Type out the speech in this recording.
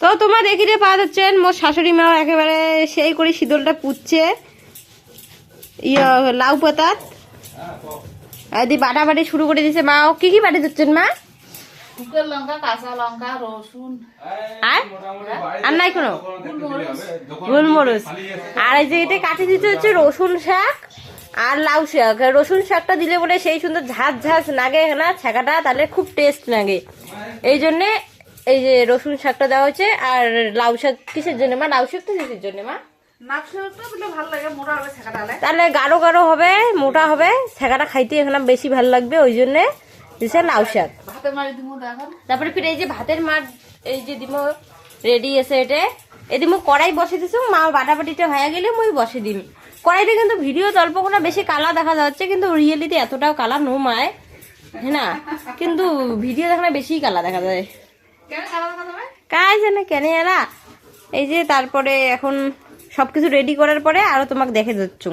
তো তোমার দেখিতে পাওয়া যাচ্ছেন মোর শাশুড়ি মা একেবারে সেই করে শীতলটা পুচ্ছে লাউ পাতাত আদি বাটাবাটি শুরু করে দিছে মা। কি কি বাটি দিচ্ছেন মা? শুকনো লঙ্কা, কাঁচা লঙ্কা, রসুন আর আর নাই কোনো গোলমরিচ। আর এই যে এটা কাটি দিতে হচ্ছে রসুন শাক আর লাউ শাক। রসুন শাকটা দিলে বলে সেই সুন্দর ঝাঁঝ ঝাঁঝ লাগে না ছাকাটা, তাহলে খুব টেস্ট লাগে। এই জন্যে এই যে রসুন শাকটা দেওয়া হচ্ছে। আর লাউ শাক কিসের জন্য মা? লাউ শাকটা কিসের জন্য মা? তাহলে গাঢ় গাঢ় হবে, মোটা হবে, ছাকাটা খাইতে এখন বেশি ভালো লাগবে, ওই জন্যে দিছে লাউ শাক। তারপরে ফির এই যে ভাতের মাঠ এই যে দিমো রেডি আছে। এটা এই দিমো কড়াই বসে দিছো মা, বাটাবাটিটা হয়ে গেলে মই বসে দিম কড়াইতে। কিন্তু ভিডিও অল্প কোনো বেশি কালা দেখা যাচ্ছে, কিন্তু রিয়েলিতে এতটাও কালা নো মায়, হ্যাঁ না? কিন্তু ভিডিও দেখানো বেশি কালা দেখা যায়। কাজ জানে কেন এরা। এই যে তারপরে এখন সবকিছু রেডি করার পরে আরো তোমাকে দেখে যাচ্ছ।